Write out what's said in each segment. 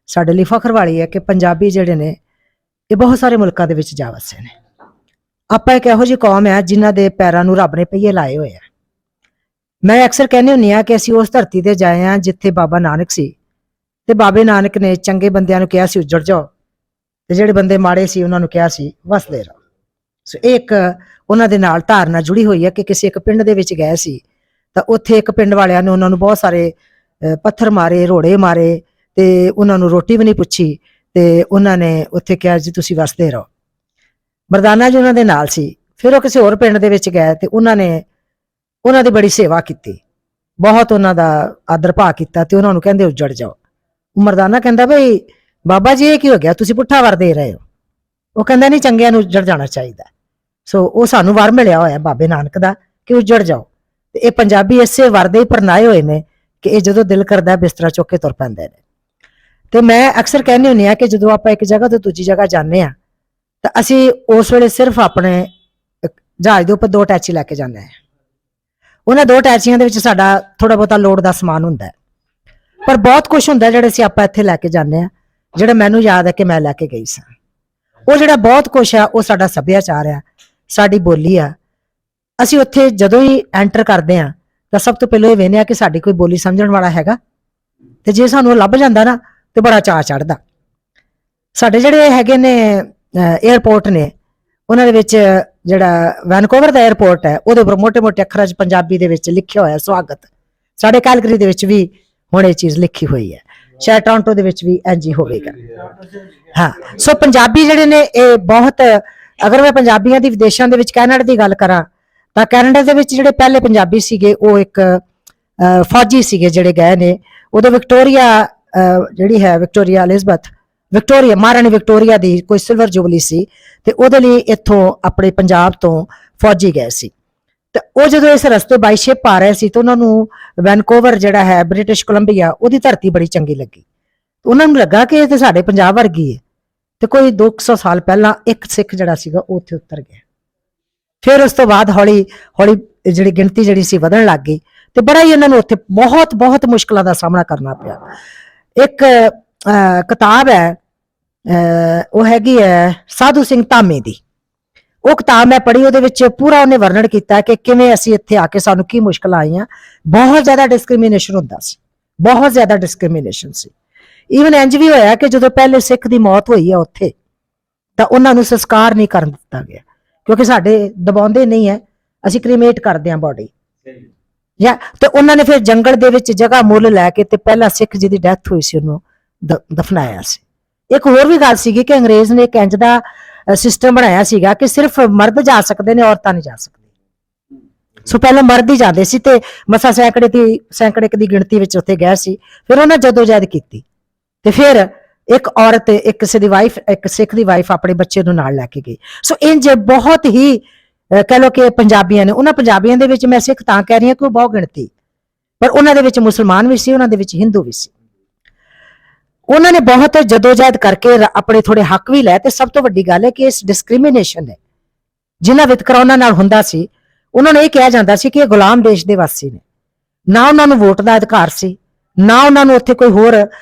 ਸਾਡੇ ਲਈ ਫਖਰ ਵਾਲੀ ਹੈ ਕਿ ਪੰਜਾਬੀ ਜਿਹੜੇ ਨੇ ਇਹ ਬਹੁਤ ਸਾਰੇ ਮੁਲਕਾਂ ਦੇ ਵਿੱਚ ਜਾ ਵਸੇ ਨੇ। ਆਪਾਂ ਇੱਕ ਇਹੋ ਜਿਹੀ ਕੌਮ ਹੈ ਜਿਨ੍ਹਾਂ ਦੇ ਪੈਰਾਂ ਨੂੰ ਰੱਬ ਨੇ ਪਹੀਏ ਲਾਏ ਹੋਏ ਆ। ਮੈਂ ਅਕਸਰ ਕਹਿੰਦੀ ਹੁੰਦੀ ਹਾਂ ਕਿ ਅਸੀਂ ਉਸ ਧਰਤੀ ਤੇ ਜਾਏ ਹਾਂ ਜਿੱਥੇ ਬਾਬਾ ਨਾਨਕ ਸੀ, ਤੇ ਬਾਬੇ ਨਾਨਕ ਨੇ ਚੰਗੇ ਬੰਦਿਆਂ ਨੂੰ ਕਿਹਾ ਸੀ ਉੱਜੜ ਜਾਓ, ਤੇ ਜਿਹੜੇ ਬੰਦੇ ਮਾੜੇ ਸੀ ਉਹਨਾਂ ਨੂੰ ਕਿਹਾ ਸੀ ਵਸਦੇ ਰਹੋ। ਸੋ ਇਹ ਇੱਕ ਉਹਨਾਂ ਦੇ ਨਾਲ ਧਾਰਨਾ ਜੁੜੀ ਹੋਈ ਹੈ ਕਿ ਕਿਸੇ ਇੱਕ ਪਿੰਡ ਦੇ ਵਿੱਚ ਗਏ ਸੀ ਤਾਂ ਉੱਥੇ ਇੱਕ ਪਿੰਡ ਵਾਲਿਆਂ ਨੇ ਉਹਨਾਂ ਨੂੰ ਬਹੁਤ ਸਾਰੇ ਪੱਥਰ ਮਾਰੇ, ਰੋੜੇ ਮਾਰੇ, ਤੇ ਉਹਨਾਂ ਨੂੰ ਰੋਟੀ ਵੀ ਨਹੀਂ ਪੁੱਛੀ, ਤੇ ਉਹਨਾਂ ਨੇ ਉੱਥੇ ਕਿਹਾ ਜੀ ਤੁਸੀਂ ਵਸਦੇ ਰਹੋ। ਮਰਦਾਨਾ ਜੀ ਉਹਨਾਂ ਦੇ ਨਾਲ ਸੀ। ਫਿਰ ਉਹ ਕਿਸੇ ਹੋਰ ਪਿੰਡ ਦੇ ਵਿੱਚ ਗਏ ਤੇ ਉਹਨਾਂ ਨੇ ਉਹਨਾਂ ਦੀ ਬੜੀ ਸੇਵਾ ਕੀਤੀ, ਬਹੁਤ ਉਹਨਾਂ ਦਾ ਆਦਰ ਭਾਅ ਕੀਤਾ, ਤੇ ਉਹਨਾਂ ਨੂੰ ਕਹਿੰਦੇ ਉੱਜੜ ਜਾਓ। ਮਰਦਾਨਾ ਕਹਿੰਦਾ ਬਈ ਬਾਬਾ ਜੀ ਇਹ ਕੀ ਹੋ ਗਿਆ, ਤੁਸੀਂ ਪੁੱਠਾ ਵਰ ਦੇ ਰਹੇ ਹੋ। ਉਹ ਕਹਿੰਦਾ ਨਹੀਂ, ਚੰਗਿਆਂ ਨੂੰ ਉੱਜੜ ਜਾਣਾ ਚਾਹੀਦਾ। ਸੋ ਉਹ ਸਾਨੂੰ ਵਰ ਮਿਲਿਆ ਹੋਇਆ ਬਾਬੇ ਨਾਨਕ ਦਾ ਕਿ ਉੱਜੜ ਜਾਓ। ਤੇ ਇਹ ਪੰਜਾਬੀ ਇਸੇ ਵਰ ਦੇ ਹੀ ਪਰਨਾਏ ਹੋਏ ਨੇ ਕਿ ਇਹ ਜਦੋਂ ਦਿਲ ਕਰਦਾ ਬਿਸਤਰਾ ਚੁੱਕ ਕੇ ਤੁਰ ਪੈਂਦੇ ਨੇ। ਤੇ ਮੈਂ ਅਕਸਰ ਕਹਿੰਦੀ ਹੁੰਦੀ ਹਾਂ ਕਿ ਜਦੋਂ ਆਪਾਂ ਇੱਕ ਜਗ੍ਹਾ ਤੋਂ ਦੂਜੀ ਜਗ੍ਹਾ ਜਾਂਦੇ ਹਾਂ ਤਾਂ ਅਸੀਂ ਉਸ ਵੇਲੇ ਸਿਰਫ ਆਪਣੇ ਜਹਾਜ਼ ਦੇ ਉੱਪਰ 2 ਅਟੈਚੀ ਲੈ ਕੇ ਜਾਂਦੇ ਹਾਂ। ਉਹਨਾਂ 2 ਅਟੈਚੀਆਂ ਦੇ ਵਿੱਚ ਸਾਡਾ ਥੋੜਾ ਬਹੁਤਾ ਲੋੜ ਦਾ ਸਮਾਨ ਹੁੰਦਾ ਹੈ, ਪਰ ਬਹੁਤ ਕੁਝ ਹੁੰਦਾ ਜਿਹੜੇ ਅਸੀਂ ਆਪਾਂ ਇੱਥੇ ਲੈ ਕੇ ਜਾਂਦੇ ਹਾਂ। ਜਿਹੜਾ ਮੈਨੂੰ ਯਾਦ ਹੈ ਕਿ ਮੈਂ ਲੈ ਕੇ ਗਈ ਸਾਂ, ਉਹ ਜਿਹੜਾ ਬਹੁਤ ਕੁਝ ਆ ਉਹ ਸਾਡਾ ਸੱਭਿਆਚਾਰ ਆ, ਸਾਡੀ ਬੋਲੀ ਆ। ਅਸੀਂ ਉੱਥੇ ਜਦੋਂ ਹੀ ਐਂਟਰ ਕਰਦੇ ਹਾਂ ਤਾਂ ਸਭ ਤੋਂ ਪਹਿਲਾਂ ਇਹ ਵੇਖਦੇ ਹਾਂ ਕਿ ਸਾਡੀ ਕੋਈ ਬੋਲੀ ਸਮਝਣ ਵਾਲਾ ਹੈਗਾ, ਤੇ ਜੇ ਸਾਨੂੰ ਲੱਭ ਜਾਂਦਾ ਨਾ ਤੇ ਬੜਾ ਚਾਅ ਚੜ੍ਹਦਾ। ਸਾਡੇ ਜਿਹੜੇ ਹੈਗੇ ਨੇ 에ਅਰਪੋਰਟ ਨੇ, ਉਹਨਾਂ ਦੇ ਵਿੱਚ ਜਿਹੜਾ ਵੈਨਕੂਵਰ ਦਾ 에ਅਰਪੋਰਟ ਹੈ ਉਹਦੇ ਉੱਪਰ ਮੋਟੇ-ਮੋਟੇ ਅੱਖਰਾਂ 'ਚ ਪੰਜਾਬੀ ਦੇ ਵਿੱਚ ਲਿਖਿਆ ਹੋਇਆ ਸਵਾਗਤ। ਸਾਡੇ ਕੈਲਗਰੀ ਦੇ ਵਿੱਚ ਵੀ ਹੁਣ ਇਹ ਚੀਜ਼ ਲਿਖੀ ਹੋਈ ਹੈ, ਸ਼ਾਇਦ ਟੋਰਾਂਟੋ ਦੇ ਵਿੱਚ ਵੀ ਇੰਝ ਹੀ ਹੋਵੇਗਾ। ਹਾਂ, ਸੋ ਪੰਜਾਬੀ ਜਿਹੜੇ ਨੇ ਇਹ ਬਹੁਤ, ਅਗਰ ਮੈਂ ਪੰਜਾਬੀਆਂ ਦੀ ਵਿਦੇਸ਼ਾਂ ਦੇ ਵਿੱਚ ਕੈਨੇਡਾ ਦੀ ਗੱਲ ਕਰਾਂ ਤਾਂ ਕੈਨੇਡਾ ਦੇ ਵਿੱਚ ਜਿਹੜੇ ਪਹਿਲੇ ਪੰਜਾਬੀ ਸੀਗੇ ਉਹ ਇੱਕ ਫੌਜੀ ਸੀਗੇ ਜਿਹੜੇ ਗਏ ਨੇ। ਉਦੋਂ ਵਿਕਟੋਰੀਆ ਜਿਹੜੀ ਹੈ ਵਿਕਟੋਰੀਆ ਐਲਿਜ਼abeth, ਵਿਕਟੋਰੀਆ ਮਹਾਰਾਣੀ ਵਿਕਟੋਰੀਆ ਦੀ ਕੋਈ ਸਿਲਵਰ ਜੁਬਲੀ ਸੀ, ਤੇ ਉਹਦੇ ਲਈ ਇੱਥੋਂ ਆਪਣੇ ਪੰਜਾਬ ਤੋਂ ਫੌਜੀ ਗਏ ਸੀ। ਤੇ ਉਹ ਜਦੋਂ ਇਸ ਰਸਤੇ ਬਾਈ ਸ਼ਿਪ ਆ ਰਹੇ ਸੀ ਤਾਂ ਉਹਨਾਂ ਨੂੰ ਵੈਨਕੂਵਰ ਜਿਹੜਾ ਹੈ ਬ੍ਰਿਟਿਸ਼ ਕੋਲੰਬੀਆ, ਉਹਦੀ ਧਰਤੀ ਬੜੀ ਚੰਗੀ ਲੱਗੀ। ਉਹਨਾਂ ਨੂੰ ਲੱਗਾ ਕਿ ਇਹ ਤੇ ਸਾਡੇ ਪੰਜਾਬ ਵਰਗੀ ਹੈ। ਤੇ ਕੋਈ 200 ਸਾਲ ਪਹਿਲਾਂ ਇੱਕ ਸਿੱਖ ਜਿਹੜਾ ਸੀਗਾ ਉਹ ਉੱਥੇ ਉਤਰ ਗਿਆ। ਫਿਰ ਉਸ ਤੋਂ ਬਾਅਦ ਹੌਲੀ ਹੌਲੀ ਜਿਹੜੀ ਗਿਣਤੀ ਜਿਹੜੀ ਸੀ ਵਧਣ ਲੱਗ ਗਈ, ਤੇ ਬੜਾ ਹੀ ਇਹਨਾਂ ਨੂੰ ਉੱਥੇ ਬਹੁਤ ਬਹੁਤ ਮੁਸ਼ਕਲਾਂ ਦਾ ਸਾਹਮਣਾ ਕਰਨਾ ਪਿਆ। ਇੱਕ ਕਿਤਾਬ ਹੈ, ਉਹ ਹੈਗੀ ਹੈ ਸਾਧੂ ਸਿੰਘ ਧਾਮੀ ਦੀ। ਉਹ ਕਿਤਾਬ ਮੈਂ ਪੜ੍ਹੀ, ਉਹਦੇ ਵਿੱਚ ਪੂਰਾ ਉਹਨੇ ਵਰਣਨ ਕੀਤਾ ਕਿ ਕਿਵੇਂ ਅਸੀਂ ਇੱਥੇ ਆ ਕੇ ਸਾਨੂੰ ਕੀ ਮੁਸ਼ਕਲਾਂ ਆਈਆਂ। ਬਹੁਤ ਜ਼ਿਆਦਾ ਡਿਸਕ੍ਰਿਮੀਨੇਸ਼ਨ ਹੁੰਦਾ ਸੀ, ਬਹੁਤ ਜ਼ਿਆਦਾ ਡਿਸਕ੍ਰਿਮੀਨੇਸ਼ਨ ਸੀ। ਈਵਨ ਇੰਜ ਵੀ ਹੋਇਆ ਕਿ ਜਦੋਂ ਪਹਿਲੇ ਸਿੱਖ ਦੀ ਮੌਤ ਹੋਈ ਹੈ ਉੱਥੇ, ਤਾਂ ਉਹਨਾਂ ਨੂੰ ਸੰਸਕਾਰ ਨਹੀਂ ਕਰਨ ਦਿੱਤਾ ਗਿਆ, ਕਿਉਂਕਿ ਸਾਡੇ ਦਬਾਉਂਦੇ ਨਹੀਂ ਹੈ, ਅਸੀਂ ਕ੍ਰੀਮੇਟ ਕਰਦੇ ਹਾਂ ਬੋਡੀ। ਤੇ ਉਹਨਾਂ ਨੇ ਫਿਰ ਜੰਗਲ ਦੇ ਵਿੱਚ ਜਗ੍ਹਾ ਮੁੱਲ ਲੈ ਕੇ ਤੇ ਪਹਿਲਾ ਸਿੱਖ ਜਿਹਦੀ ਡੈਥ ਹੋਈ ਸੀ ਉਹਨੂੰ ਦਫਨਾਇਆ ਸੀ। ਇੱਕ ਹੋਰ ਵੀ ਗੱਲ ਸੀਗੀ ਕਿ ਅੰਗਰੇਜ਼ ਨੇ ਇੱਕ ਇੰਜ ਦਾ ਸਿਸਟਮ ਬਣਾਇਆ ਸੀਗਾ ਕਿ ਸਿਰਫ ਮਰਦ ਜਾ ਸਕਦੇ ਨੇ, ਔਰਤਾਂ ਨਹੀਂ ਜਾ ਸਕਦੀਆਂ। ਸੋ ਪਹਿਲਾਂ ਮਰਦ ਹੀ ਜਾਂਦੇ ਸੀ, ਤੇ ਮਸਾ ਸੈਂਕੜੇ ਦੀ ਗਿਣਤੀ ਵਿੱਚ ਉੱਥੇ ਗਏ ਸੀ। ਫਿਰ ਉਹਨਾਂ ਜਦੋਜਹਿਦ ਕੀਤੀ, ਤੇ ਫਿਰ ਇੱਕ ਔਰਤ, ਇੱਕ ਕਿਸੇ ਦੀ ਵਾਈਫ, ਇੱਕ ਸਿੱਖ ਦੀ ਵਾਈਫ ਆਪਣੇ ਬੱਚੇ ਨੂੰ ਨਾਲ ਲੈ ਕੇ ਗਈ। ਸੋ ਇੰਜ ਬਹੁਤ ਹੀ ਕਹਿ ਲਓ ਕਿ ਪੰਜਾਬੀਆਂ ਨੇ, ਉਹਨਾਂ ਪੰਜਾਬੀਆਂ ਦੇ ਵਿੱਚ ਮੈਂ ਸਿੱਖ ਤਾਂ ਕਹਿ ਰਹੀ ਹਾਂ ਕਿ ਉਹ ਬਹੁਤ ਗਿਣਤੀ, ਪਰ ਉਹਨਾਂ ਦੇ ਵਿੱਚ ਮੁਸਲਮਾਨ ਵੀ ਸੀ, ਉਹਨਾਂ ਦੇ ਵਿੱਚ ਹਿੰਦੂ ਵੀ ਸੀ। ਉਹਨਾਂ ਨੇ ਬਹੁਤ ਜਦੋਜਹਿਦ ਕਰਕੇ ਆਪਣੇ ਥੋੜੇ ਹੱਕ ਵੀ ਲਏ। ਤੇ ਸਭ ਤੋਂ ਵੱਡੀ ਗੱਲ ਹੈ ਕਿ ਇਸ ਡਿਸਕ੍ਰਿਮੀਨੇਸ਼ਨ ਹੈ ਜਿਨ੍ਹਾਂ ਵਿਤਕਰਾ ਉਹਨਾਂ ਨਾਲ ਹੁੰਦਾ ਸੀ, ਉਹਨਾਂ ਨੂੰ ਇਹ ਕਿਹਾ ਜਾਂਦਾ ਸੀ ਕਿ ਇਹ ਗੁਲਾਮ ਦੇਸ਼ ਦੇ ਵਾਸੀ ਨੇ, ਨਾ ਉਹਨਾਂ ਨੂੰ ਵੋਟ ਦਾ ਅਧਿਕਾਰ ਸੀ, ਨਾ ਉਹਨਾਂ ਨੂੰ ਉੱਥੇ ਕੋਈ ਹੋਰ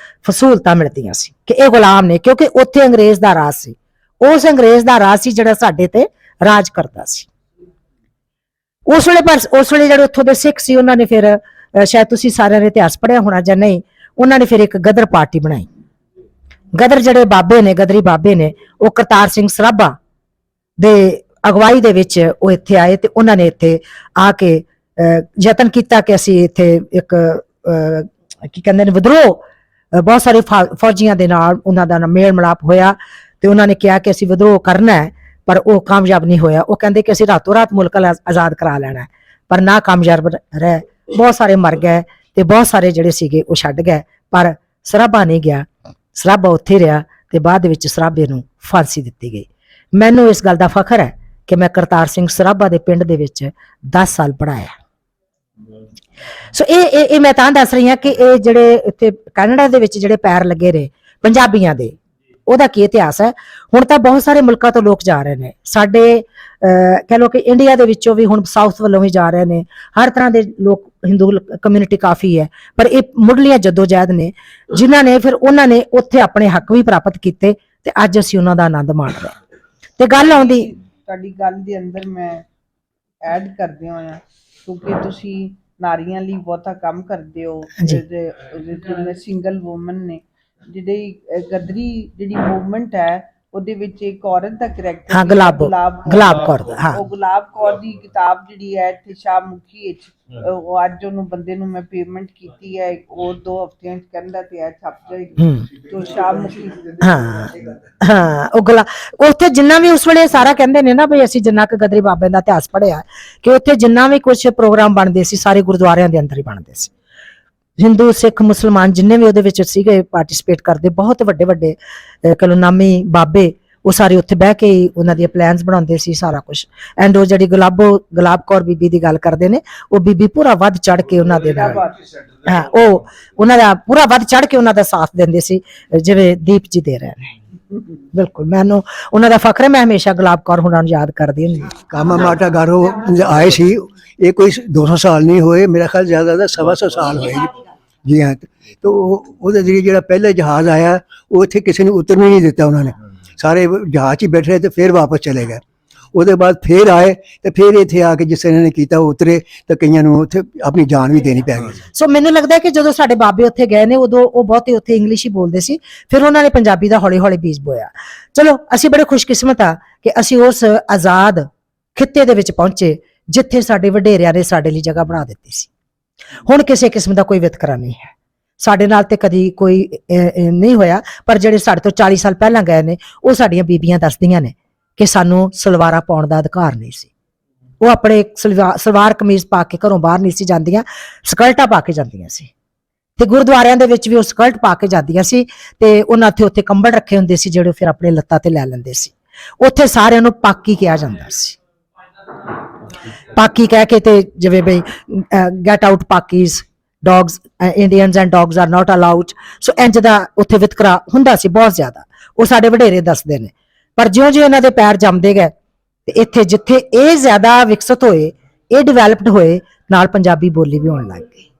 ਫਸੂਲਤਾਂ ਮਿਲਦੀਆਂ ਸੀ, ਕਿ ਇਹ ਗੁਲਾਮ ਨੇ, ਕਿਉਂਕਿ ਉੱਥੇ ਅੰਗਰੇਜ਼ ਦਾ ਰਾਜ ਸੀ। ਉਸ ਅੰਗਰੇਜ਼ ਦਾ ਰਾਜ ਸੀ ਜਿਹੜਾ ਸਾਡੇ ਤੇ ਰਾਜ ਕਰਦਾ ਸੀ ਉਸ ਵੇਲੇ। ਪਰ ਉਸ ਵੇਲੇ ਜਿਹੜੇ ਉੱਥੋਂ ਦੇ ਸਿੱਖ ਸੀ ਉਹਨਾਂ ਨੇ ਫਿਰ, ਸ਼ਾਇਦ ਤੁਸੀਂ ਸਾਰਿਆਂ ਨੇ ਇਤਿਹਾਸ ਪੜ੍ਹਿਆ ਹੋਣਾ ਜਾਂ ਨਹੀਂ, ਉਹਨਾਂ ਨੇ ਫਿਰ ਇੱਕ ਗਦਰ ਪਾਰਟੀ ਬਣਾਈ। ਗਦਰ ਜਿਹੜੇ ਬਾਬੇ ਨੇ, ਗਦਰੀ ਬਾਬੇ ਨੇ, ਉਹ ਕਰਤਾਰ ਸਿੰਘ ਸਰਾਭਾ ਦੇ ਅਗਵਾਈ ਦੇ ਵਿੱਚ ਉਹ ਇੱਥੇ ਆਏ, ਤੇ ਉਹਨਾਂ ਨੇ ਇੱਥੇ ਆ ਕੇ ਯਤਨ ਕੀਤਾ ਕਿ ਅਸੀਂ ਇੱਥੇ ਇੱਕ ਕੀ ਕਹਿੰਦੇ ਨੇ ਵਿਦਰੋਹ, ਬਹੁਤ ਸਾਰੇ ਫੌਜੀਆਂ ਦੇ ਨਾਲ ਉਹਨਾਂ ਦਾ ਮੇਲ ਮਿਲਾਪ ਹੋਇਆ, ਤੇ ਉਹਨਾਂ ਨੇ ਕਿਹਾ ਕਿ ਅਸੀਂ ਵਿਦਰੋਹ ਕਰਨਾ ਹੈ, ਪਰ ਉਹ ਕਾਮਯਾਬ ਨਹੀਂ ਹੋਇਆ। ਉਹ ਕਹਿੰਦੇ ਕਿ ਅਸੀਂ ਰਾਤੋਂ ਰਾਤ ਮੁਲਕ ਆਜ਼ਾਦ ਕਰਾ ਲੈਣਾ, ਪਰ ਨਾ ਕਾਮਯਾਬ ਰਹੇ। ਬਹੁਤ ਸਾਰੇ ਮਰ ਗਏ ਤੇ ਬਹੁਤ ਸਾਰੇ ਜਿਹੜੇ ਸੀਗੇ ਉਹ ਛੱਡ ਗਏ, ਪਰ ਸਰਾਭਾ ਨਹੀਂ ਗਿਆ। ਸਰਾਭਾ ਉੱਥੇ ਰਿਹਾ, ਤੇ ਬਾਅਦ ਦੇ ਵਿੱਚ ਸਰਾਭੇ ਨੂੰ ਫਾਂਸੀ ਦਿੱਤੀ ਗਈ। ਮੈਨੂੰ ਇਸ ਗੱਲ ਦਾ ਫਖਰ ਹੈ ਕਿ ਮੈਂ ਕਰਤਾਰ ਸਿੰਘ ਸਰਾਭਾ ਦੇ ਪਿੰਡ ਦੇ ਵਿੱਚ 10 ਸਾਲ ਪੜ੍ਹਾਇਆ। ਸੋ ਇਹ ਮੈਂ ਤਾਂ ਦੱਸ ਰਹੀ ਹਾਂ ਕਿ ਇਹ ਜਿਹੜੇ ਇੱਥੇ ਕੈਨੇਡਾ ਦੇ ਵਿੱਚ ਜਿਹੜੇ ਪੈਰ ਲੱਗੇ ਨੇ ਪੰਜਾਬੀਆਂ ਦੇ, ਉਹਦਾ ਕੀ ਇਤਿਹਾਸ ਹੈ। ਹੁਣ ਤਾਂ ਬਹੁਤ ਸਾਰੇ ਮੁਲਕਾਂ ਤੋਂ ਲੋਕ ਜਾ ਰਹੇ ਨੇ। ਸਾਡੇ ਕਹ ਲਓ ਕਿ ਇੰਡੀਆ ਦੇ ਵਿੱਚੋਂ ਵੀ ਹੁਣ ਸਾਊਥ ਵੱਲੋਂ ਵੀ ਜਾ ਰਹੇ ਨੇ, ਹਰ ਤਰ੍ਹਾਂ ਦੇ ਲੋਕ, ਹਿੰਦੂ ਕਮਿਊਨਿਟੀ ਕਾਫੀ ਹੈ, ਪਰ ਇਹ ਮੁੱਢਲੀਆਂ ਜਦੋਜਹਿਦ ਨੇ ਜਿਨ੍ਹਾਂ ਨੇ ਫਿਰ ਉਹਨਾਂ ਨੇ ਉੱਥੇ ਆਪਣੇ ਹੱਕ ਵੀ ਪ੍ਰਾਪਤ ਕੀਤੇ ਤੇ ਅੱਜ ਅਸੀਂ ਉਹਨਾਂ ਦਾ ਆਨੰਦ ਮਾਣ ਰਹੇ ਹਾਂ। ਤੇ ਗੱਲ ਆਉਂਦੀ ਤੁਹਾਡੀ ਗੱਲ ਦੇ ਅੰਦਰ ਮੈਂ ਐਡ ਕਰਦੇ ਹੋਇਆ, ਕਿਉਂਕਿ ਤੁਸੀਂ ਨਾਰੀਆਂ ਲਈ ਬਹੁਤਾ ਕੰਮ ਕਰਦੇ ਹੋ, ਜਿਵੇਂ ਸਿੰਗਲ ਵੂਮਨ ਨੇ, ਜਿਹੜੀ ਗਦਰੀ ਜਿਹੜੀ ਮੂਵਮੈਂਟ ਹੈ ਉਹਦੇ ਵਿੱਚ ਇੱਕ ਔਰਤ ਦਾ ਕਰੈਕਟਰ, ਹਾਂ, ਗੁਲਾਬ ਕੌਰ ਦਾ, ਹਾਂ, ਉਹ ਗੁਲਾਬ ਕੌਰ ਦੀ ਕਿਤਾਬ ਜਿਹੜੀ ਹੈ ਇੱਥੇ ਸ਼ਾਹਮੁਖੀ ਵਿੱਚ, ਉਹ ਅੱਜ ਉਹਨੂੰ ਬੰਦੇ ਨੂੰ ਮੈਂ ਪੇਮੈਂਟ ਕੀਤੀ ਹੈ, ਉਹ 2 ਹਫ਼ਤਿਆਂ 'ਚ ਕਹਿੰਦਾ ਤੇ ਹੈ ਛਪ ਜਾਏਗੀ, ਤੇ ਸ਼ਾਹਮੁਖੀ, ਹਾਂ ਉਹ ਉੱਥੇ ਜਿੰਨਾ ਵੀ ਉਸ ਵੇਲੇ ਸਾਰਾ ਕਹਿੰਦੇ ਨੇ ਨਾ ਵੀ ਅਸੀਂ ਜਿੰਨਾ ਕੁ ਗਦਰੀ ਬਾਬੇ ਦਾ ਇਤਿਹਾਸ ਪੜ੍ਹਿਆ ਕਿ ਉੱਥੇ ਜਿੰਨਾ ਵੀ ਕੁਝ ਪ੍ਰੋਗਰਾਮ ਬਣਦੇ ਸੀ ਸਾਰੇ ਗੁਰਦੁਆਰਿਆਂ ਦੇ ਅੰਦਰ ਹੀ ਬਣਦੇ ਸੀ। ਹਿੰਦੂ ਸਿੱਖ ਮੁਸਲਮਾਨ ਜਿੰਨੇ ਵੀ ਉਹਦੇ ਵਿੱਚ ਸੀਗੇ ਪਾਰਟਿਸਿਪੇਟ ਕਰਦੇ, ਬਹੁਤ ਵੱਡੇ ਵੱਡੇ ਨਾਮੀ ਬਾਬੇ, ਉਹ ਸਾਰੇ ਉੱਥੇ ਬਹਿ ਕੇ ਉਹਨਾਂ ਦੀਆਂ ਪਲਾਨਸ ਬਣਾਉਂਦੇ ਸੀ ਸਾਰਾ ਕੁਝ। ਐਂਡ ਉਹ ਜਿਹੜੀ ਗੁਲਾਬ ਕੌਰ ਬੀਬੀ ਦੀ ਗੱਲ ਕਰਦੇ ਨੇ, ਉਹ ਬੀਬੀ ਪੂਰਾ ਵੱਧ ਚੜ ਕੇ ਉਹਨਾਂ ਦੇ ਨਾਲ, ਹਾਂ, ਉਹ ਉਹਨਾਂ ਦਾ ਪੂਰਾ ਵੱਧ ਚੜ ਕੇ ਉਹਨਾਂ ਦਾ ਸਾਥ ਦਿੰਦੇ ਸੀ, ਜਿਵੇਂ ਦੀਪ ਜੀ ਦੇ ਰਹੇ ਨੇ। ਬਿਲਕੁਲ ਮੈਨੂੰ ਉਹਨਾਂ ਦਾ ਫਖਰ ਹੈ, ਮੈਂ ਹਮੇਸ਼ਾ ਗੁਲਾਬ ਕੌਰ ਹੁਣਾਂ ਨੂੰ ਯਾਦ ਕਰਦੀ ਹੁੰਦੀ। ਕਾਮਾ ਮਾਟਾ ਗਾਰੋ ਆਏ ਸੀ, ਇਹ ਕੋਈ 200 ਸਾਲ ਨਹੀਂ ਹੋਏ, ਮੇਰਾ ਖਿਆਲ ਜ਼ਿਆਦਾ ਦਾ 125 ਸਾਲ ਹੋਏ ਜੀ। ਹਾਂ, तो ਉਹਦੇ ਜ਼ਰੀਏ ਜਿਹੜਾ ਪਹਿਲਾ ਜਹਾਜ਼ ਆਇਆ ਉਹ ਇੱਥੇ ਕਿਸੇ ਨੂੰ ਉਤਰਨ ਨਹੀਂ ਦਿੱਤਾ, ਉਹਨਾਂ ਨੇ ਸਾਰੇ ਜਹਾਜ਼ 'ਚ ਹੀ ਬੈਠੇ ਤੇ ਫਿਰ ਵਾਪਸ ਚਲੇ ਗਏ। ਉਹਦੇ ਬਾਅਦ ਫਿਰ ਆਏ ਤੇ ਫਿਰ ਇੱਥੇ ਆ ਕੇ ਜਿਸ ਇਹਨਾਂ ਨੇ ਕੀਤਾ ਉਹ ਉਤਰੇ ਤੇ ਕਈਆਂ ਨੂੰ ਉੱਥੇ ਆਪਣੀ ਜਾਨ ਵੀ ਦੇਣੀ ਪੈ ਗਈ। ਸੋ ਮੈਨੂੰ ਲੱਗਦਾ ਕਿ ਜਦੋਂ ਸਾਡੇ ਬਾਬੇ ਉੱਥੇ ਗਏ ਨੇ ਉਦੋਂ ਉਹ ਬਹੁਤੇ ਉੱਥੇ ਇੰਗਲਿਸ਼ ਹੀ ਬੋਲਦੇ ਸੀ, ਫਿਰ ਉਹਨਾਂ ਨੇ ਪੰਜਾਬੀ ਦਾ ਹੌਲੀ ਹੌਲੀ ਬੀਜ ਬੋਇਆ। ਚਲੋ ਅਸੀਂ ਬੜੇ ਖੁਸ਼ਕਿਸਮਤ ਆ ਕਿ ਅਸੀਂ ਉਸ ਆਜ਼ਾਦ ਖਿੱਤੇ ਦੇ ਵਿੱਚ ਪਹੁੰਚੇ ਜਿੱਥੇ ਸਾਡੇ ਵਡੇਰਿਆਂ ਨੇ ਸਾਡੇ ਲਈ ਜਗ੍ਹਾ ਬਣਾ ਦਿੱਤੀ ਸੀ। ਹੁਣ ਕਿਸੇ ਕਿਸਮ ਦਾ ਕੋਈ ਵਿਤਕਰਾ ਨਹੀਂ ਹੈ, ਸਾਡੇ ਨਾਲ ਤੇ ਕਦੀ ਕੋਈ ਨਹੀਂ ਹੋਇਆ, ਪਰ ਜਿਹੜੇ ਸਾਡੇ ਤੋਂ 40 ਸਾਲ ਪਹਿਲਾਂ ਗਏ ਨੇ ਉਹ ਸਾਡੀਆਂ ਬੀਬੀਆਂ ਦੱਸਦੀਆਂ ਨੇ ਕਿ ਸਾਨੂੰ ਸਲਵਾਰਾਂ ਪਾਉਣ ਦਾ ਅਧਿਕਾਰ ਨਹੀਂ ਸੀ। ਉਹ ਆਪਣੇ ਸਲਵਾਰ ਕਮੀਜ਼ ਪਾ ਕੇ ਘਰੋਂ ਬਾਹਰ ਨਹੀਂ ਸੀ ਜਾਂਦੀਆਂ, ਸਕਰਟਾਂ ਪਾ ਕੇ ਜਾਂਦੀਆਂ ਸੀ, ਤੇ ਗੁਰਦੁਆਰਿਆਂ ਦੇ ਵਿੱਚ ਵੀ ਉਹ ਸਕਰਟ ਪਾ ਕੇ ਜਾਂਦੀਆਂ ਸੀ, ਤੇ ਉਹਨਾਂ ਉੱਥੇ ਕੰਬਲ ਰੱਖੇ ਹੁੰਦੇ ਸੀ ਜਿਹੜੇ ਫਿਰ ਆਪਣੇ ਲੱਤਾਂ ਤੇ ਲੈ ਲੈਂਦੇ ਸੀ। ਉੱਥੇ ਸਾਰਿਆਂ ਨੂੰ ਪਾਕੀ ਕਿਹਾ ਜਾਂਦਾ ਸੀ, ਪਾਕੀ ਕਹਿ ਕੇ, ਤੇ ਜਿਵੇਂ ਬਈ get out Pakis, dogs Indians and dogs are not allowed. So ਇੰਜ ਦਾ ਉੱਥੇ ਵਿਤਕਰਾ ਹੁੰਦਾ ਸੀ ਬਹੁਤ ਜ਼ਿਆਦਾ, ਉਹ ਸਾਡੇ ਵਡੇਰੇ ਦੱਸਦੇ ਨੇ। ਪਰ ਜਿਉਂ-ਜਿਉਂ ਇਹਨਾਂ ਦੇ ਪੈਰ ਜੰਮਦੇ ਗਏ ਤੇ ਇੱਥੇ ਜਿੱਥੇ ਇਹ ਜ਼ਿਆਦਾ ਵਿਕਸਿਤ ਹੋਏ, ਇਹ ਡਿਵੈਲਪਡ ਹੋਏ, ਨਾਲ ਪੰਜਾਬੀ ਬੋਲੀ ਵੀ ਹੋਣ ਲੱਗ ਗਈ।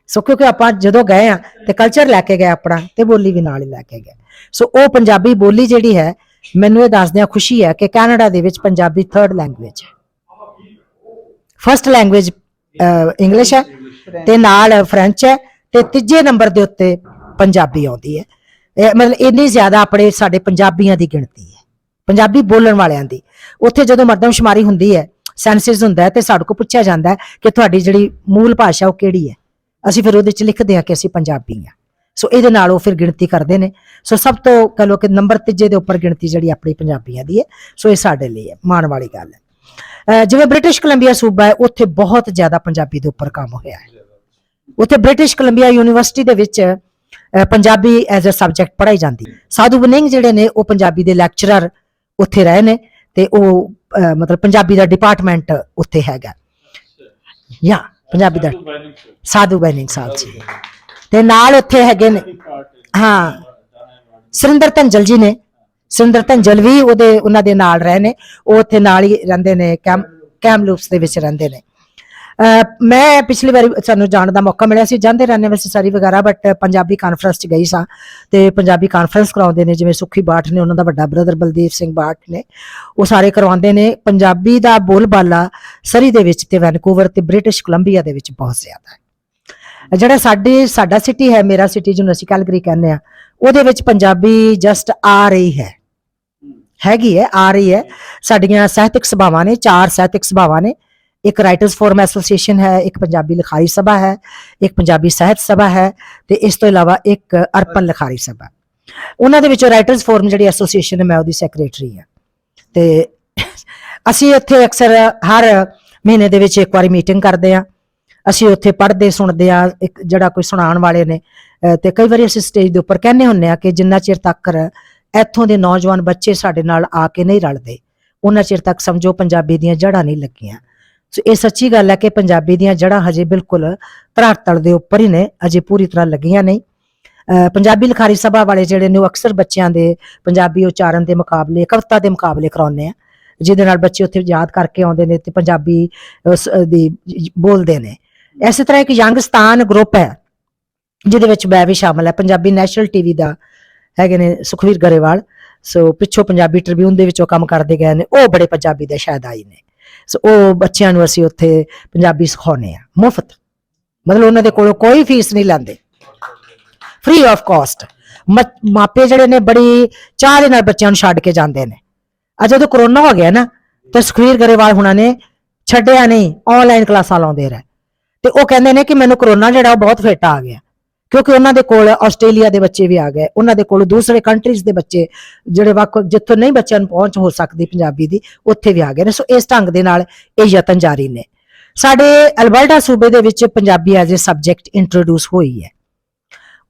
ਸੋ ਕਿਉਂਕਿ ਆਪਾਂ ਜਦੋਂ ਗਏ ਆ ਤੇ ਕਲਚਰ ਲੈ ਕੇ ਗਏ ਆਪਣਾ, ਤੇ ਬੋਲੀ ਵੀ ਨਾਲ ਹੀ ਲੈ ਕੇ ਗਏ। ਸੋ ਉਹ ਪੰਜਾਬੀ ਬੋਲੀ ਜਿਹੜੀ ਹੈ, ਮੈਨੂੰ ਇਹ ਦੱਸਦਿਆਂ ਖੁਸ਼ੀ ਹੈ ਕਿ ਕੈਨੇਡਾ ਦੇ ਵਿੱਚ ਪੰਜਾਬੀ 3rd ਲੈਂਗੁਏਜ ਹੈ, 1st ਲੈਂਗੁਏਜ ਇੰਗਲਿਸ਼ ਹੈ, ਤੇ ਨਾਲ ਫ੍ਰੈਂਚ ਹੈ, ਤੇ 3ਜੇ ਨੰਬਰ ਦੇ ਉੱਤੇ ਪੰਜਾਬੀ ਆਉਂਦੀ ਹੈ। ਮਤਲਬ ਇੰਨੀ ਜ਼ਿਆਦਾ ਆਪਣੇ ਸਾਡੇ ਪੰਜਾਬੀਆਂ ਦੀ ਗਿਣਤੀ ਹੈ, ਪੰਜਾਬੀ ਬੋਲਣ ਵਾਲਿਆਂ ਦੀ। ਉੱਥੇ ਜਦੋਂ ਮਰਦਮਸ਼ੁਮਾਰੀ ਹੁੰਦੀ ਹੈ, ਸੈਂਸਸ ਹੁੰਦਾ ਹੈ, ਤੇ ਸਾਡੇ ਕੋਲ ਪੁੱਛਿਆ ਜਾਂਦਾ ਹੈ ਕਿ ਤੁਹਾਡੀ ਜਿਹੜੀ ਮੂਲ ਭਾਸ਼ਾ ਉਹ ਕਿਹੜੀ ਹੈ, ਅਸੀਂ ਫਿਰ ਉਹਦੇ 'ਚ ਲਿਖਦੇ ਹਾਂ ਕਿ ਅਸੀਂ ਪੰਜਾਬੀ ਹਾਂ। ਸੋ ਇਹਦੇ ਨਾਲ ਉਹ ਫਿਰ ਗਿਣਤੀ ਕਰਦੇ ਨੇ। ਸੋ ਸਭ ਤੋਂ ਕਹ ਲਓ ਕਿ ਨੰਬਰ 3 ਦੇ ਉੱਪਰ ਗਿਣਤੀ ਜਿਹੜੀ ਆਪਣੀ ਪੰਜਾਬੀਆਂ ਦੀ ਹੈ। ਸੋ ਇਹ ਸਾਡੇ ਲਈ ਹੈ ਮਾਣ ਵਾਲੀ ਗੱਲ ਹੈ। ਜਿਵੇਂ ਬ੍ਰਿਟਿਸ਼ ਕੋਲੰਬੀਆ ਸੂਬਾ ਹੈ, ਉੱਥੇ ਬਹੁਤ ਜ਼ਿਆਦਾ ਪੰਜਾਬੀ ਦੇ ਉੱਪਰ ਕੰਮ ਹੋਇਆ ਹੈ। ਉੱਥੇ ਬ੍ਰਿਟਿਸ਼ ਕੋਲੰਬੀਆ ਯੂਨੀਵਰਸਿਟੀ ਦੇ ਵਿੱਚ ਪੰਜਾਬੀ ਐਜ਼ ਅ ਸਬਜੈਕਟ ਪੜ੍ਹਾਈ ਜਾਂਦੀ। ਸਾਧੂ ਬਨਿੰਗ ਜਿਹੜੇ ਨੇ ਉਹ ਪੰਜਾਬੀ ਦੇ ਲੈਕਚਰਰ ਉੱਥੇ ਰਹੇ ਨੇ, ਤੇ ਉਹ ਮਤਲਬ ਪੰਜਾਬੀ ਦਾ ਡਿਪਾਰਟਮੈਂਟ ਉੱਥੇ ਹੈਗਾ, ਜਾਂ ਪੰਜਾਬੀ ਦਾ ਸਾਧੂ ਬਨਿੰਗ ਸਾਹਿਬ ਜੀ। ਤੇ ਨਾਲ ਉੱਥੇ ਹੈਗੇ ਨੇ, ਹਾਂ, ਸੁਰਿੰਦਰ ਧੰਜਲ ਜੀ ਨੇ, ਸੁਰਿੰਦਰ ਧੰਜਲ ਵੀ ਉਹਨਾਂ ਦੇ ਨਾਲ ਰਹੇ ਨੇ, ਉਹ ਉੱਥੇ ਨਾਲ ਹੀ ਰਹਿੰਦੇ ਨੇ, ਕੈਮਲੂਪਸ ਦੇ ਵਿੱਚ ਰਹਿੰਦੇ ਨੇ। ਮੈਂ ਪਿਛਲੀ ਵਾਰੀ ਸਾਨੂੰ ਜਾਣ ਦਾ ਮੌਕਾ ਮਿਲਿਆ ਸੀ, ਜਾਂਦੇ ਰਹਿੰਦੇ ਵੈਸੇ ਸਾਰੀ ਵਗੈਰਾ, ਬਟ ਪੰਜਾਬੀ ਕਾਨਫਰੰਸ 'ਚ ਗਈ ਸਾਂ, ਤੇ ਪੰਜਾਬੀ ਕਾਨਫਰੰਸ ਕਰਾਉਂਦੇ ਨੇ, ਜਿਵੇਂ ਸੁੱਖੀ ਬਾਠ ਨੇ, ਉਹਨਾਂ ਦਾ ਵੱਡਾ ਬ੍ਰਦਰ ਬਲਦੀਪ ਸਿੰਘ ਬਾਠ ਨੇ, ਉਹ ਸਾਰੇ ਕਰਵਾਉਂਦੇ ਨੇ। ਪੰਜਾਬੀ ਦਾ ਬੋਲਬਾਲਾ ਸਰੀ ਦੇ ਵਿੱਚ ਤੇ ਵੈਨਕੂਵਰ ਤੇ ਬ੍ਰਿਟਿਸ਼ ਕੋਲੰਬੀਆ ਦੇ ਵਿੱਚ ਬਹੁਤ ਜ਼ਿਆਦਾ ਹੈ। ਜਿਹੜਾ ਸਾਡਾ ਸਿਟੀ ਹੈ, ਮੇਰਾ ਸਿਟੀ ਜਿਹਨੂੰ ਅਸੀਂ ਕੈਲਗਰੀ ਕਹਿੰਦੇ ਆ, ਉਹਦੇ ਵਿੱਚ ਪੰਜਾਬੀ ਜਸਟ ਆ ਰਹੀ ਹੈ, ਹੈਗੀ ਹੈ, ਆ ਰਹੀ ਹੈ। ਸਾਡੀਆਂ ਸਾਹਿਤਕ ਸਭਾਵਾਂ ਨੇ, 4 ਸਾਹਿਤਕ ਸਭਾਵਾਂ ਨੇ, ਇੱਕ ਰਾਈਟਰਸ ਫੋਰਮ ਐਸੋਸੀਏਸ਼ਨ ਹੈ, ਇੱਕ ਪੰਜਾਬੀ ਲਿਖਾਰੀ ਸਭਾ ਹੈ, ਇੱਕ ਪੰਜਾਬੀ ਸਾਹਿਤ ਸਭਾ ਹੈ, ਤੇ ਇਸ ਤੋਂ ਇਲਾਵਾ ਇੱਕ ਅਰਪਨ ਲਿਖਾਰੀ ਸਭਾ। ਉਹਨਾਂ ਦੇ ਵਿੱਚੋਂ ਰਾਈਟਰਸ ਫੋਰਮ ਜਿਹੜੀ ਐਸੋਸੀਏਸ਼ਨ ਹੈ, ਮੈਂ ਉਹਦੀ ਸੈਕਟਰੀ ਹਾਂ। ਤੇ ਅਸੀਂ ਉੱਥੇ ਅਕਸਰ ਹਰ ਮਹੀਨੇ ਦੇ ਵਿੱਚ ਇੱਕ ਵਾਰੀ ਮੀਟਿੰਗ ਕਰਦੇ ਹਾਂ। ਅਸੀਂ ਉੱਥੇ ਪੜ੍ਹਦੇ ਸੁਣਦੇ ਹਾਂ, ਇੱਕ ਜਿਹੜਾ ਕੋਈ ਸੁਣਾਉਣ ਵਾਲੇ ਨੇ, ਤੇ ਕਈ ਵਾਰੀ ਅਸੀਂ ਸਟੇਜ ਦੇ ਉੱਪਰ ਕਹਿੰਦੇ ਹੁੰਦੇ ਹਾਂ ਕਿ ਜਿੰਨਾ ਚਿਰ ਤੱਕ ਇੱਥੋਂ ਦੇ ਨੌਜਵਾਨ ਬੱਚੇ ਸਾਡੇ ਨਾਲ ਆ ਕੇ ਨਹੀਂ ਰਲਦੇ, ਉਹਨਾਂ ਚਿਰ ਤੱਕ ਸਮਝੋ ਪੰਜਾਬੀ ਦੀਆਂ ਜੜ੍ਹਾਂ ਨਹੀਂ ਲੱਗੀਆਂ। ਸੋ ਇਹ ਸੱਚੀ ਗੱਲ ਹੈ ਕਿ ਪੰਜਾਬੀ ਦੀਆਂ ਜੜ੍ਹਾਂ ਹਜੇ ਬਿਲਕੁਲ ਧਰਾਤਲ ਦੇ ਉੱਪਰ ਹੀ ਨੇ, ਅਜੇ ਪੂਰੀ ਤਰ੍ਹਾਂ ਲੱਗੀਆਂ ਨਹੀਂ। ਪੰਜਾਬੀ ਲਿਖਾਰੀ ਸਭਾ ਵਾਲੇ ਜਿਹੜੇ ਨੇ ਉਹ ਅਕਸਰ ਬੱਚਿਆਂ ਦੇ ਪੰਜਾਬੀ ਉਚਾਰਨ ਦੇ ਮੁਕਾਬਲੇ, ਕਵਿਤਾ ਦੇ ਮੁਕਾਬਲੇ ਕਰਾਉਂਦੇ ਆ, ਜਿਹਦੇ ਨਾਲ ਬੱਚੇ ਉੱਥੇ ਯਾਦ ਕਰਕੇ ਆਉਂਦੇ ਨੇ ਤੇ ਪੰਜਾਬੀ ਦੀ ਬੋਲਦੇ ਨੇ। ਇਸੇ ਤਰ੍ਹਾਂ ਇੱਕ ਯੰਗਸਤਾਨ ਗਰੁੱਪ ਹੈ ਜਿਹਦੇ ਵਿੱਚ ਮੈਂ ਵੀ ਸ਼ਾਮਲ ਹੈ। ਪੰਜਾਬੀ ਨੈਸ਼ਨਲ ਟੀਵੀ ਦਾ ਹੈਗੇ ਨੇ ਸੁਖਵੀਰ ਗਰੇਵਾਲ, ਸੋ ਪਿੱਛੋਂ ਪੰਜਾਬੀ ਟ੍ਰਿਬਿਊਨ ਦੇ ਵਿੱਚੋਂ ਕੰਮ ਕਰਦੇ ਗਏ ਨੇ, ਉਹ ਬੜੇ ਪੰਜਾਬੀ ਦੇ ਸ਼ਾਇਦਾਈ ਨੇ। ਸੋ ਉਹ ਬੱਚਿਆਂ ਨੂੰ ਅਸੀਂ ਉੱਥੇ ਪੰਜਾਬੀ ਸਿਖਾਉਂਦੇ ਆ ਮੁਫਤ, ਮਤਲਬ ਉਹਨਾਂ ਦੇ ਕੋਲੋਂ ਕੋਈ ਫੀਸ ਨਹੀਂ ਲੈਂਦੇ, ਫ੍ਰੀ ਆਫ ਕਾਸਟ। ਮਾਪੇ ਜਿਹੜੇ ਨੇ ਬੜੀ ਚਾਹ ਦੇ ਨਾਲ ਬੱਚਿਆਂ ਨੂੰ ਛੱਡ ਕੇ ਜਾਂਦੇ ਨੇ। ਅੱਜ ਜਦੋਂ ਕਰੋਨਾ ਹੋ ਗਿਆ ਨਾ ਤਾਂ ਸੁਖਵੀਰ ਗਰੇਵਾਲ ਹੁਣਾਂ ਨੇ ਛੱਡਿਆ ਨਹੀਂ, ਆਨਲਾਈਨ ਕਲਾਸਾਂ ਲਾਉਂਦੇ ਰਹੇ। ਤੇ ਉਹ ਕਹਿੰਦੇ ਨੇ ਕਿ ਮੈਨੂੰ ਕਰੋਨਾ ਜਿਹੜਾ ਉਹ ਬਹੁਤ ਫਿੱਟ ਆ ਗਿਆ, ਕਿਉਂਕਿ ਉਹਨਾਂ ਦੇ ਕੋਲ ਆਸਟ੍ਰੇਲੀਆ ਦੇ ਬੱਚੇ ਵੀ ਆ ਗਏ, ਉਹਨਾਂ ਦੇ ਕੋਲ ਦੂਸਰੇ ਕੰਟਰੀਜ਼ ਦੇ ਬੱਚੇ ਜਿਹੜੇ ਵੱਖ ਜਿੱਥੋਂ ਨਹੀਂ ਬੱਚਿਆਂ ਨੂੰ ਪਹੁੰਚ ਹੋ ਸਕਦੀ ਪੰਜਾਬੀ ਦੀ, ਉੱਥੇ ਵੀ ਆ ਗਏ ਨੇ। ਸੋ ਇਸ ਢੰਗ ਦੇ ਨਾਲ ਇਹ ਯਤਨ ਜਾਰੀ ਨੇ। ਸਾਡੇ ਅਲਬਰਟਾ ਸੂਬੇ ਦੇ ਵਿੱਚ Punjabi as a subject introduce ਹੋਈ ਹੈ।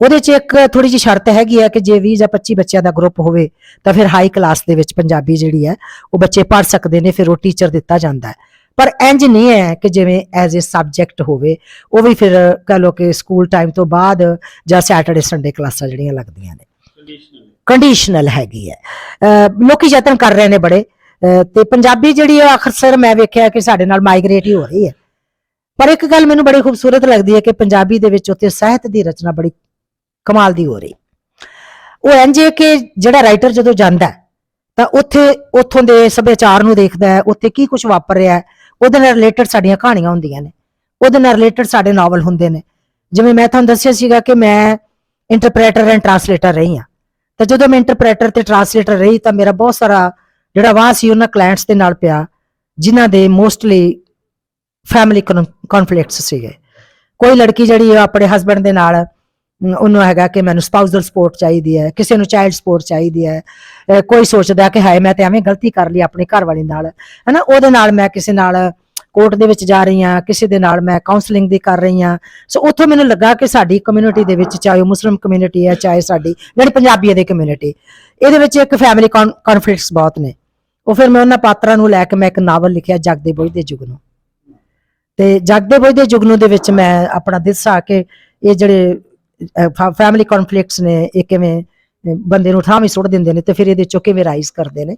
ਉਹਦੇ 'ਚ ਇੱਕ ਥੋੜੀ ਜਿਹੀ ਸ਼ਰਤ ਹੈਗੀ ਹੈ ਕਿ ਜੇ 20 ਜਾਂ 25 ਬੱਚਿਆਂ ਦਾ ਗਰੁੱਪ ਹੋਵੇ ਤਾਂ ਫਿਰ ਹਾਈ ਕਲਾਸ ਦੇ ਵਿੱਚ ਪੰਜਾਬੀ ਜਿਹੜੀ ਹੈ ਉਹ ਬੱਚੇ ਪੜ੍ਹ ਸਕਦੇ ਨੇ, ਫਿਰ ਉਹ ਟੀਚਰ ਦਿੱਤਾ ਜਾਂਦਾ ਹੈ। ਪਰ ਇੰਜ ਨਹੀਂ ਹੈ ਕਿ ਜਿਵੇਂ ਐਜ਼ ਅ ਸਬਜੈਕਟ ਹੋਵੇ, ਉਹ ਵੀ ਫਿਰ ਕਹ ਲਓ ਕਿ ਸਕੂਲ ਟਾਈਮ ਤੋਂ ਬਾਅਦ ਜਾਂ ਸੈਟਰਡੇ ਸੰਡੇ ਕਲਾਸਾਂ ਜਿਹੜੀਆਂ ਲੱਗਦੀਆਂ ਨੇ, ਕੰਡੀਸ਼ਨਲ ਹੈਗੀ ਹੈ। ਲੋਕੀ ਯਤਨ ਕਰ ਰਹੇ ਨੇ ਬੜੇ, ਤੇ ਪੰਜਾਬੀ ਜਿਹੜੀ ਹੈ ਅਕਸਰ ਮੈਂ ਵੇਖਿਆ ਕਿ ਸਾਡੇ ਨਾਲ ਮਾਈਗ੍ਰੇਟ ਹੀ ਹੋ ਰਹੀ ਹੈ। ਪਰ ਇੱਕ ਗੱਲ ਮੈਨੂੰ ਬੜੀ ਖੂਬਸੂਰਤ ਲੱਗਦੀ ਹੈ ਕਿ ਪੰਜਾਬੀ ਦੇ ਵਿੱਚ ਉੱਥੇ ਸਾਹਿਤ ਦੀ ਰਚਨਾ ਬੜੀ ਕਮਾਲ ਦੀ ਹੋ ਰਹੀ। ਉਹ ਇੰਜ ਹੈ ਕਿ ਜਿਹੜਾ ਰਾਈਟਰ ਜਦੋਂ ਜਾਂਦਾ ਤਾਂ ਉੱਥੇ ਉੱਥੋਂ ਦੇ ਸੱਭਿਆਚਾਰ ਨੂੰ ਦੇਖਦਾ ਹੈ, ਉੱਥੇ ਕੀ ਕੁਝ ਵਾਪਰ ਰਿਹਾ ਹੈ, ਉਹਦੇ ਨਾਲ ਰਿਲੇਟਡ ਸਾਡੀਆਂ ਕਹਾਣੀਆਂ ਹੁੰਦੀਆਂ ਨੇ, ਉਹਦੇ ਨਾਲ ਰਿਲੇਟਡ ਸਾਡੇ ਨਾਵਲ ਹੁੰਦੇ ਨੇ। ਜਿਵੇਂ ਮੈਂ ਤੁਹਾਨੂੰ ਦੱਸਿਆ ਸੀਗਾ ਕਿ ਮੈਂ ਇੰਟਰਪ੍ਰੇਟਰ ਐਂਡ ਟਰਾਂਸਲੇਟਰ ਰਹੀ ਹਾਂ, ਤਾਂ ਜਦੋਂ ਮੈਂ ਇੰਟਰਪ੍ਰੇਟਰ ਤੇ ਟਰਾਂਸਲੇਟਰ ਰਹੀ ਤਾਂ ਮੇਰਾ ਬਹੁਤ ਸਾਰਾ ਜਿਹੜਾ ਵਾਹ ਸੀ ਉਹਨਾਂ ਕਲਾਇੰਟਸ ਦੇ ਨਾਲ ਪਿਆ ਜਿਨ੍ਹਾਂ ਦੇ ਮੋਸਟਲੀ ਫੈਮਿਲੀ ਕਨਫਲਿਕਟਸ ਸੀਗੇ। ਕੋਈ ਲੜਕੀ ਜਿਹੜੀ ਆਪਣੇ ਹਸਬੈਂਡ ਦੇ ਨਾਲ ਉਹਨੂੰ ਹੈਗਾ ਕਿ ਮੈਨੂੰ ਸਪਾਊਸਲ ਸਪੋਰਟ ਚਾਹੀਦੀ ਹੈ, ਕਿਸੇ ਨੂੰ ਚਾਈਲਡ ਸਪੋਰਟ ਚਾਹੀਦੀ ਹੈ, ਕੋਈ ਸੋਚਦਾ ਕਿ ਹਾਏ ਮੈਂ ਤੇ ਐਵੇਂ ਗਲਤੀ ਕਰ ਲਈ ਆਪਣੀ ਘਰ ਵਾਲੀ ਨਾਲ, ਹਨਾ, ਉਹਦੇ ਨਾਲ ਮੈਂ ਕਿਸੇ ਨਾਲ ਕੋਰਟ ਦੇ ਵਿੱਚ ਜਾ ਰਹੀ ਹਾਂ, ਕਿਸੇ ਦੇ ਨਾਲ ਮੈਂ ਕਾਉਂਸਲਿੰਗ ਦੀ ਕਰ ਰਹੀ ਹਾਂ। ਸੋ ਉੱਥੋਂ ਮੈਨੂੰ ਲੱਗਾ ਕਿ ਸਾਡੀ ਕਮਿਊਨਿਟੀ ਦੇ ਵਿੱਚ, ਚਾਹੇ ਉਹ ਮੁਸਲਿਮ ਕਮਿਊਨਿਟੀ ਹੈ ਚਾਹੇ ਸਾਡੀ ਜਿਹੜੀ ਪੰਜਾਬੀ ਦੀ ਕਮਿਊਨਿਟੀ, ਇਹਦੇ ਵਿੱਚ ਇੱਕ ਫੈਮਿਲੀ ਕਨਫਲਿਕਟਸ ਬਹੁਤ ਨੇ। ਉਹ ਫਿਰ ਮੈਂ ਉਹਨਾਂ ਪਾਤਰਾਂ ਨੂੰ ਲੈ ਕੇ ਮੈਂ ਇੱਕ ਨਾਵਲ ਲਿਖਿਆ ਜਗਦੇ ਬੁਝਦੇ ਜੁਗਨੂੰ, ਤੇ ਜਗਦੇ ਬੁਝਦੇ ਜੁਗਨੂੰ ਦੇ ਵਿੱਚ ਮੈਂ ਆਪਣਾ ਦਿਸਾ ਕਿ ਇਹ ਜਿਹੜੇ ਫੈਮਿਲੀ ਕਨਫਲਿਕਟਸ ਨੇ ਇਹ ਕਿਵੇਂ ਬੰਦੇ ਨੂੰ ਠਾਹ ਵੀ ਸੁੱਟ ਦਿੰਦੇ ਨੇ ਤੇ ਫਿਰ ਇਹਦੇ ਚੋਂ ਕਿਵੇਂ ਰਾਈਜ਼ ਕਰਦੇ ਨੇ।